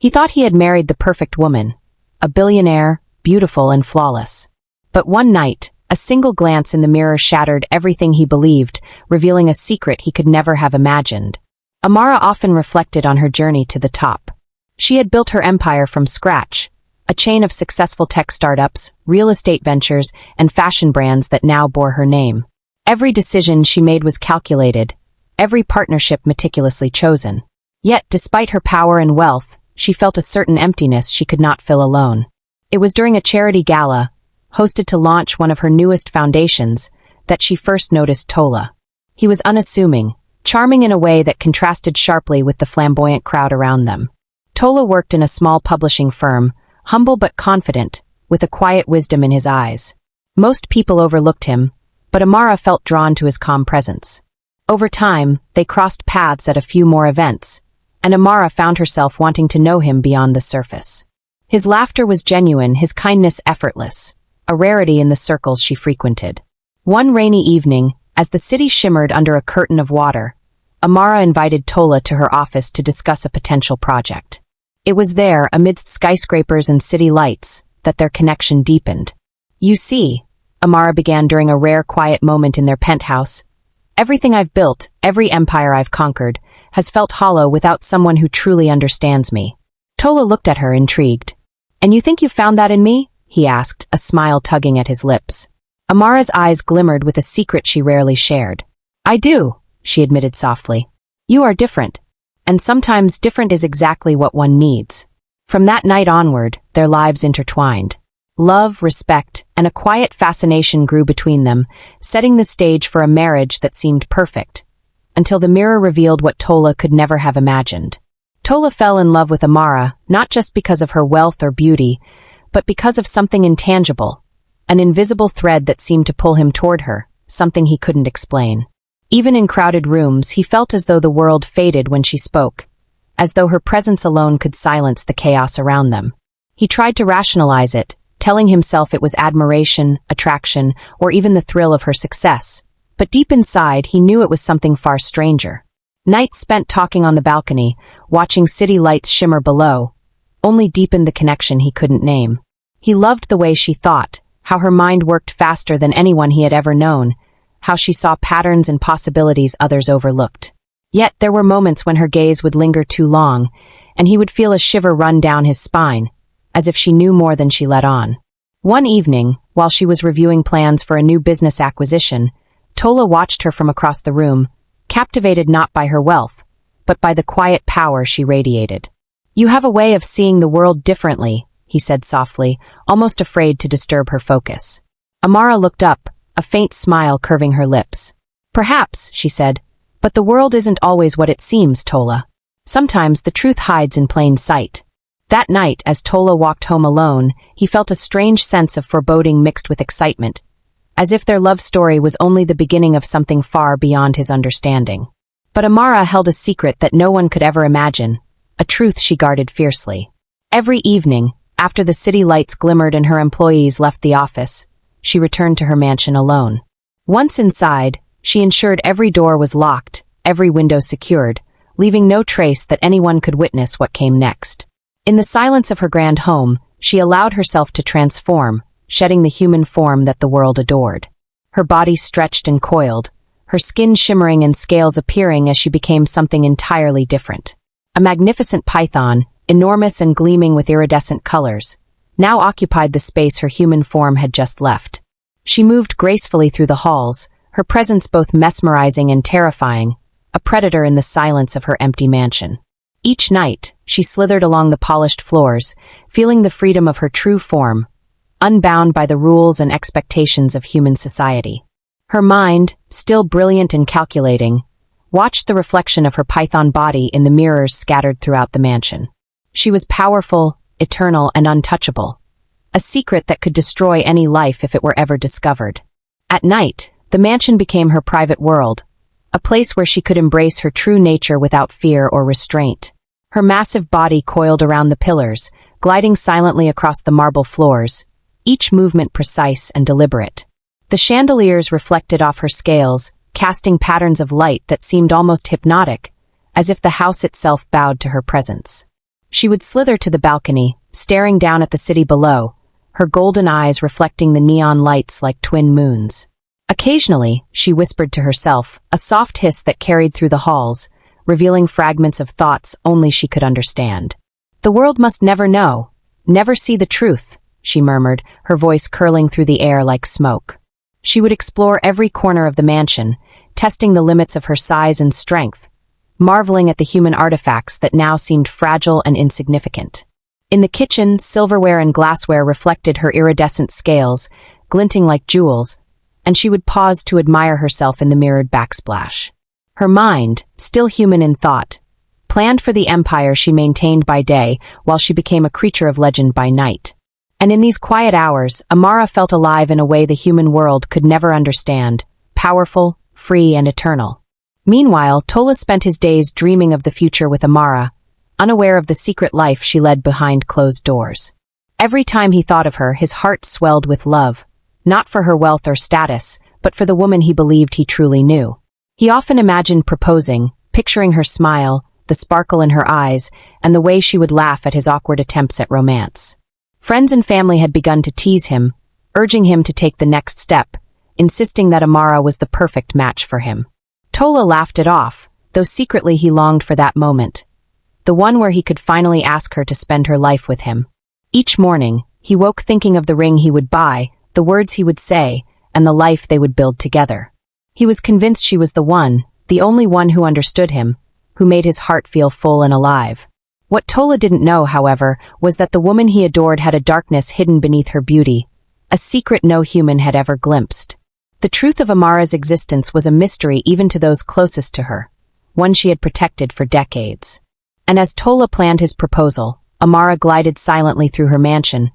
He thought he had married the perfect woman, a billionaire, beautiful and flawless. But one night, a single glance in the mirror shattered everything he believed, revealing a secret he could never have imagined. Amara often reflected on her journey to the top. She had built her empire from scratch, a chain of successful tech startups, real estate ventures, and fashion brands that now bore her name. Every decision she made was calculated, every partnership meticulously chosen. Yet, despite her power and wealth, she felt a certain emptiness she could not fill alone. It was during a charity gala, hosted to launch one of her newest foundations, that she first noticed Tola. He was unassuming, charming in a way that contrasted sharply with the flamboyant crowd around them. Tola worked in a small publishing firm, humble but confident, with a quiet wisdom in his eyes. Most people overlooked him, but Amara felt drawn to his calm presence. Over time, they crossed paths at a few more events, and Amara found herself wanting to know him beyond the surface. His laughter was genuine, his kindness effortless, a rarity in the circles she frequented. One rainy evening, as the city shimmered under a curtain of water, Amara invited Tola to her office to discuss a potential project. It was there, amidst skyscrapers and city lights, that their connection deepened. "You see," Amara began during a rare quiet moment in their penthouse, "everything I've built, every empire I've conquered, has felt hollow without someone who truly understands me." Tola looked at her, intrigued. "And you think you found that in me?" he asked, a smile tugging at his lips. Amara's eyes glimmered with a secret she rarely shared. "I do," she admitted softly. "You are different. And sometimes different is exactly what one needs." From that night onward, their lives intertwined. Love, respect, and a quiet fascination grew between them, setting the stage for a marriage that seemed perfect, until the mirror revealed what Tola could never have imagined. Tola fell in love with Amara, not just because of her wealth or beauty, but because of something intangible, an invisible thread that seemed to pull him toward her, something he couldn't explain. Even in crowded rooms, he felt as though the world faded when she spoke, as though her presence alone could silence the chaos around them. He tried to rationalize it, telling himself it was admiration, attraction, or even the thrill of her success, but deep inside he knew it was something far stranger. Nights spent talking on the balcony, watching city lights shimmer below, only deepened the connection he couldn't name. He loved the way she thought, how her mind worked faster than anyone he had ever known, how she saw patterns and possibilities others overlooked. Yet there were moments when her gaze would linger too long, and he would feel a shiver run down his spine, as if she knew more than she let on. One evening, while she was reviewing plans for a new business acquisition, Tola watched her from across the room, captivated not by her wealth, but by the quiet power she radiated. "You have a way of seeing the world differently," he said softly, almost afraid to disturb her focus. Amara looked up, a faint smile curving her lips. "Perhaps," she said, "but the world isn't always what it seems, Tola. Sometimes the truth hides in plain sight." That night, as Tola walked home alone, he felt a strange sense of foreboding mixed with excitement, as if their love story was only the beginning of something far beyond his understanding. But Amara held a secret that no one could ever imagine, a truth she guarded fiercely. Every evening, after the city lights glimmered and her employees left the office, she returned to her mansion alone. Once inside, she ensured every door was locked, every window secured, leaving no trace that anyone could witness what came next. In the silence of her grand home, she allowed herself to transform, shedding the human form that the world adored. Her body stretched and coiled, her skin shimmering and scales appearing as she became something entirely different. A magnificent python, enormous and gleaming with iridescent colors, now occupied the space her human form had just left. She moved gracefully through the halls, her presence both mesmerizing and terrifying, a predator in the silence of her empty mansion. Each night, she slithered along the polished floors, feeling the freedom of her true form, unbound by the rules and expectations of human society. Her mind, still brilliant and calculating, watched the reflection of her python body in the mirrors scattered throughout the mansion. She was powerful, eternal, and untouchable, a secret that could destroy any life if it were ever discovered. At night, the mansion became her private world, a place where she could embrace her true nature without fear or restraint. Her massive body coiled around the pillars, gliding silently across the marble floors, each movement precise and deliberate. The chandeliers reflected off her scales, casting patterns of light that seemed almost hypnotic, as if the house itself bowed to her presence. She would slither to the balcony, staring down at the city below, her golden eyes reflecting the neon lights like twin moons. Occasionally, she whispered to herself, a soft hiss that carried through the halls, revealing fragments of thoughts only she could understand. "The world must never know, never see the truth," she murmured, her voice curling through the air like smoke. She would explore every corner of the mansion, testing the limits of her size and strength, marveling at the human artifacts that now seemed fragile and insignificant. In the kitchen, silverware and glassware reflected her iridescent scales, glinting like jewels, and she would pause to admire herself in the mirrored backsplash. Her mind, still human in thought, planned for the empire she maintained by day while she became a creature of legend by night. And in these quiet hours, Amara felt alive in a way the human world could never understand, powerful, free, and eternal. Meanwhile, Tola spent his days dreaming of the future with Amara, unaware of the secret life she led behind closed doors. Every time he thought of her, his heart swelled with love, not for her wealth or status, but for the woman he believed he truly knew. He often imagined proposing, picturing her smile, the sparkle in her eyes, and the way she would laugh at his awkward attempts at romance. Friends and family had begun to tease him, urging him to take the next step, insisting that Amara was the perfect match for him. Tola laughed it off, though secretly he longed for that moment, the one where he could finally ask her to spend her life with him. Each morning, he woke thinking of the ring he would buy, the words he would say, and the life they would build together. He was convinced she was the only one who understood him, who made his heart feel full and alive. What Tola didn't know, however, was that the woman he adored had a darkness hidden beneath her beauty, a secret no human had ever glimpsed. The truth of Amara's existence was a mystery even to those closest to her, one she had protected for decades. And as Tola planned his proposal, Amara glided silently through her mansion,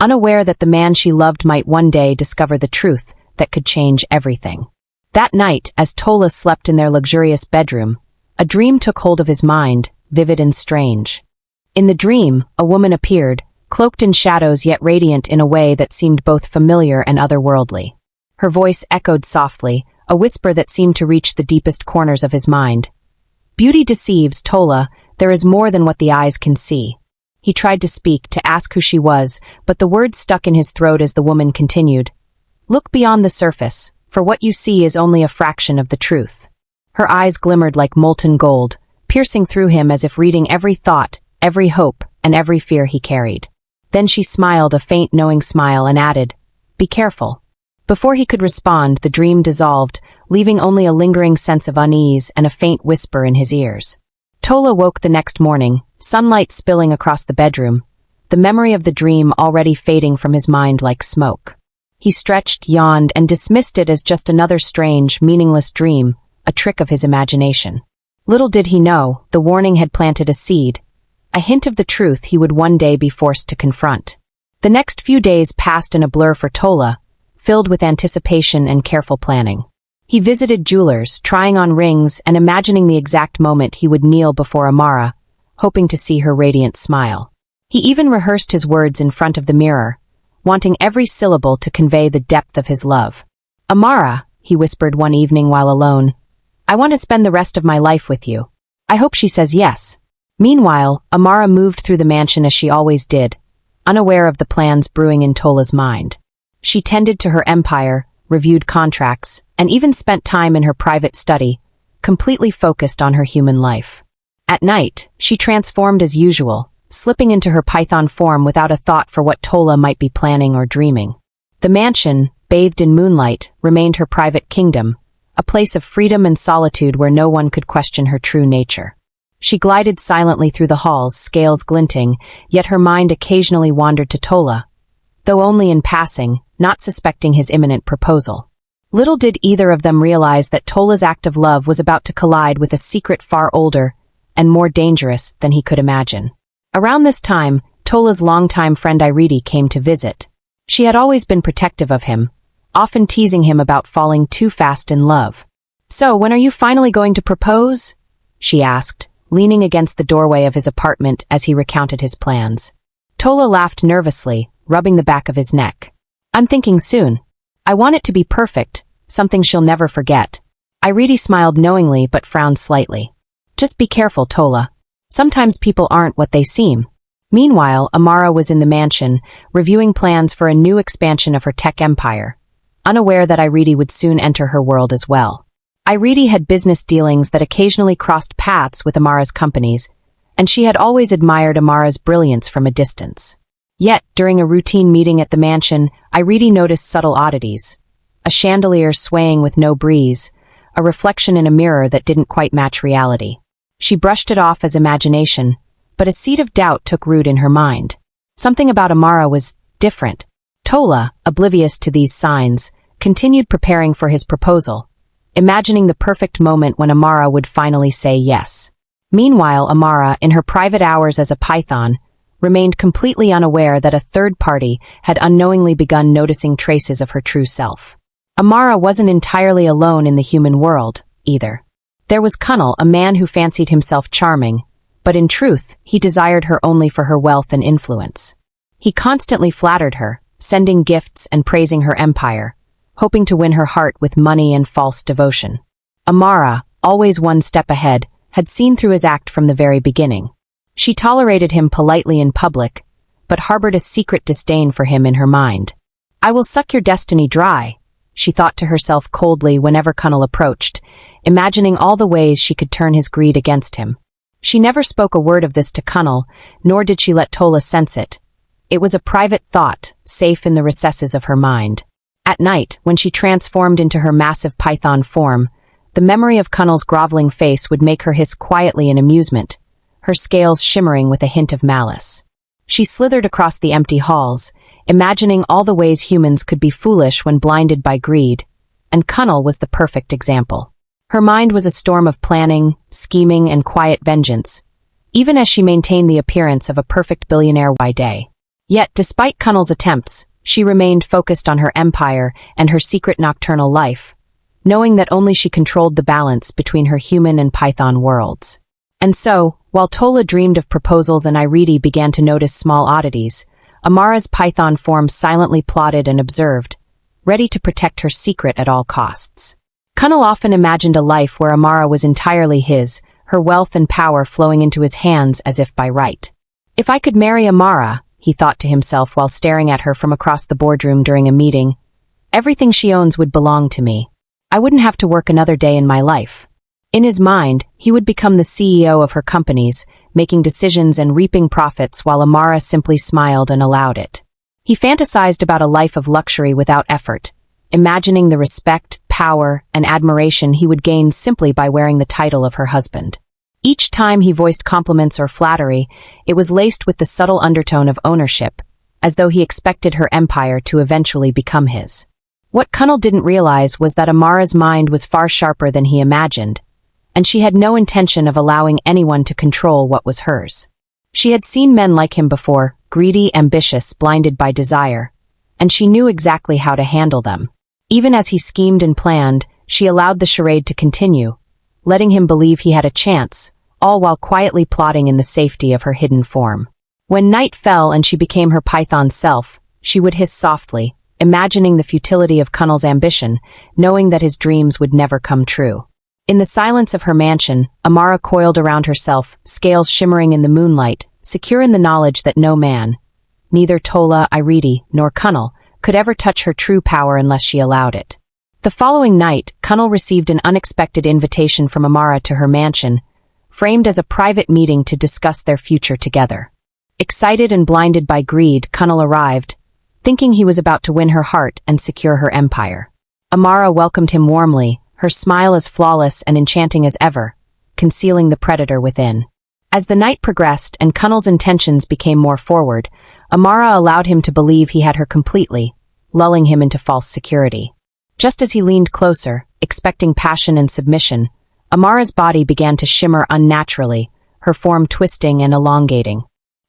unaware that the man she loved might one day discover the truth that could change everything. That night, as Tola slept in their luxurious bedroom, a dream took hold of his mind, vivid and strange. In the dream, a woman appeared, cloaked in shadows yet radiant in a way that seemed both familiar and otherworldly. Her voice echoed softly, a whisper that seemed to reach the deepest corners of his mind. "Beauty deceives, Tola. There is more than what the eyes can see." He tried to speak, to ask who she was, but the words stuck in his throat as the woman continued. "Look beyond the surface, for what you see is only a fraction of the truth." Her eyes glimmered like molten gold, piercing through him as if reading every thought, every hope, and every fear he carried. Then she smiled, a faint knowing smile, and added, "Be careful." Before he could respond, the dream dissolved, leaving only a lingering sense of unease and a faint whisper in his ears. Tola woke the next morning, sunlight spilling across the bedroom, the memory of the dream already fading from his mind like smoke. He stretched, yawned, and dismissed it as just another strange, meaningless dream, a trick of his imagination. Little did he know, the warning had planted a seed, a hint of the truth he would one day be forced to confront. The next few days passed in a blur for Tola, filled with anticipation and careful planning. He visited jewelers, trying on rings and imagining the exact moment he would kneel before Amara, hoping to see her radiant smile. He even rehearsed his words in front of the mirror, wanting every syllable to convey the depth of his love. "Amara," he whispered one evening while alone, "I want to spend the rest of my life with you. I hope she says yes." Meanwhile, Amara moved through the mansion as she always did, unaware of the plans brewing in Tola's mind. She tended to her empire, reviewed contracts, and even spent time in her private study, completely focused on her human life. At night, she transformed as usual, slipping into her python form without a thought for what Tola might be planning or dreaming. The mansion, bathed in moonlight, remained her private kingdom, a place of freedom and solitude where no one could question her true nature. She glided silently through the halls, scales glinting, yet her mind occasionally wandered to Tola, though only in passing, not suspecting his imminent proposal. Little did either of them realize that Tola's act of love was about to collide with a secret far older and more dangerous than he could imagine. Around this time, Tola's longtime friend Iridi came to visit. She had always been protective of him, often teasing him about falling too fast in love. "So, when are you finally going to propose?" she asked, leaning against the doorway of his apartment as he recounted his plans. Tola laughed nervously, rubbing the back of his neck. "I'm thinking soon. I want it to be perfect, something she'll never forget." Iridi smiled knowingly but frowned slightly. "Just be careful, Tola. Sometimes people aren't what they seem. Meanwhile, Amara was in the mansion, reviewing plans for a new expansion of her tech empire, unaware that Iridi would soon enter her world as well. Iridi had business dealings that occasionally crossed paths with Amara's companies, and she had always admired Amara's brilliance from a distance. Yet, during a routine meeting at the mansion, Iridi noticed subtle oddities. A chandelier swaying with no breeze, a reflection in a mirror that didn't quite match reality. She brushed it off as imagination, but a seed of doubt took root in her mind. Something about Amara was different. Tola, oblivious to these signs, continued preparing for his proposal, imagining the perfect moment when Amara would finally say yes. Meanwhile, Amara, in her private hours as a python, remained completely unaware that a third party had unknowingly begun noticing traces of her true self. Amara wasn't entirely alone in the human world, either. There was Cunnel, a man who fancied himself charming, but in truth, he desired her only for her wealth and influence. He constantly flattered her, sending gifts and praising her empire, hoping to win her heart with money and false devotion. Amara, always one step ahead, had seen through his act from the very beginning. She tolerated him politely in public, but harbored a secret disdain for him in her mind. "I will suck your destiny dry," she thought to herself coldly whenever Cunnel approached, imagining all the ways she could turn his greed against him. She never spoke a word of this to Cunnel, nor did she let Tola sense it. It was a private thought, safe in the recesses of her mind. At night, when she transformed into her massive python form, the memory of Cunnel's groveling face would make her hiss quietly in amusement, her scales shimmering with a hint of malice. She slithered across the empty halls, imagining all the ways humans could be foolish when blinded by greed, and Cunnel was the perfect example. Her mind was a storm of planning, scheming, and quiet vengeance, even as she maintained the appearance of a perfect billionaire by day. Yet, despite Cunnel's attempts, she remained focused on her empire and her secret nocturnal life, knowing that only she controlled the balance between her human and python worlds. And so, while Tola dreamed of proposals and Iridi began to notice small oddities, Amara's python form silently plotted and observed, ready to protect her secret at all costs. Cunnel often imagined a life where Amara was entirely his, her wealth and power flowing into his hands as if by right. "If I could marry Amara," he thought to himself while staring at her from across the boardroom during a meeting, "everything she owns would belong to me. I wouldn't have to work another day in my life." In his mind, he would become the CEO of her companies, making decisions and reaping profits while Amara simply smiled and allowed it. He fantasized about a life of luxury without effort, imagining the respect, power, and admiration he would gain simply by wearing the title of her husband. Each time he voiced compliments or flattery, it was laced with the subtle undertone of ownership, as though he expected her empire to eventually become his. What Cunnel didn't realize was that Amara's mind was far sharper than he imagined, and she had no intention of allowing anyone to control what was hers. She had seen men like him before, greedy, ambitious, blinded by desire, and she knew exactly how to handle them. Even as he schemed and planned, she allowed the charade to continue, letting him believe he had a chance, all while quietly plotting in the safety of her hidden form. When night fell and she became her python self, she would hiss softly, imagining the futility of Cunnel's ambition, knowing that his dreams would never come true. In the silence of her mansion, Amara coiled around herself, scales shimmering in the moonlight, secure in the knowledge that no man, neither Tola, Iridi, nor Cunnel, could ever touch her true power unless she allowed it. The following night, Cunnel received an unexpected invitation from Amara to her mansion, framed as a private meeting to discuss their future together. Excited and blinded by greed, Cunnel arrived, thinking he was about to win her heart and secure her empire. Amara welcomed him warmly, her smile as flawless and enchanting as ever, concealing the predator within. As the night progressed and Cunnel's intentions became more forward, Amara allowed him to believe he had her completely, lulling him into false security. Just as he leaned closer, expecting passion and submission, Amara's body began to shimmer unnaturally, her form twisting and elongating.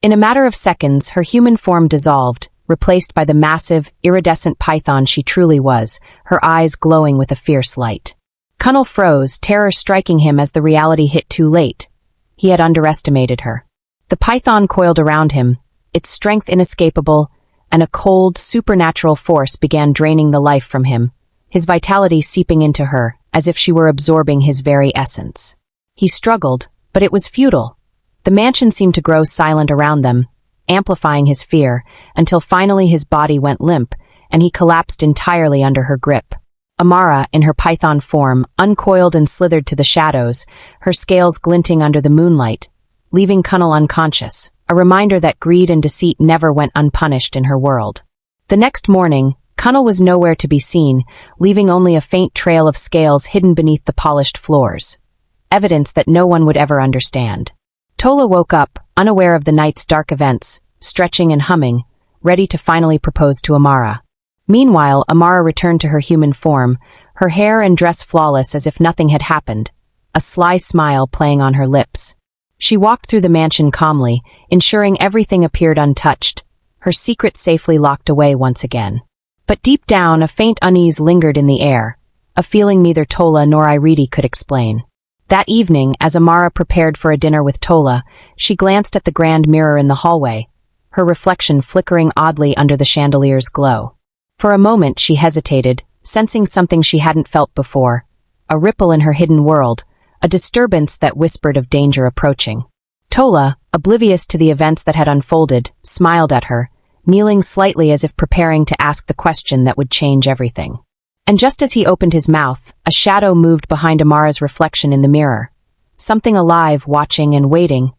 In a matter of seconds, her human form dissolved, replaced by the massive, iridescent python she truly was, her eyes glowing with a fierce light. Cunnel froze, terror striking him as the reality hit too late. He had underestimated her. The python coiled around him, its strength inescapable, and a cold, supernatural force began draining the life from him, his vitality seeping into her, as if she were absorbing his very essence. He struggled, but it was futile. The mansion seemed to grow silent around them, amplifying his fear, until finally his body went limp, and he collapsed entirely under her grip. Amara, in her python form, uncoiled and slithered to the shadows, her scales glinting under the moonlight, leaving Cunnel unconscious, a reminder that greed and deceit never went unpunished in her world. The next morning, Cunnel was nowhere to be seen, leaving only a faint trail of scales hidden beneath the polished floors. Evidence that no one would ever understand. Tola woke up, unaware of the night's dark events, stretching and humming, ready to finally propose to Amara. Meanwhile, Amara returned to her human form, her hair and dress flawless as if nothing had happened, a sly smile playing on her lips. She walked through the mansion calmly, ensuring everything appeared untouched, her secret safely locked away once again. But deep down, a faint unease lingered in the air, a feeling neither Tola nor Iridi could explain. That evening, as Amara prepared for a dinner with Tola, she glanced at the grand mirror in the hallway, her reflection flickering oddly under the chandelier's glow. For a moment she hesitated, sensing something she hadn't felt before, a ripple in her hidden world, a disturbance that whispered of danger approaching. Tola, oblivious to the events that had unfolded, smiled at her, kneeling slightly as if preparing to ask the question that would change everything. And just as he opened his mouth, a shadow moved behind Amara's reflection in the mirror. Something alive, watching and waiting,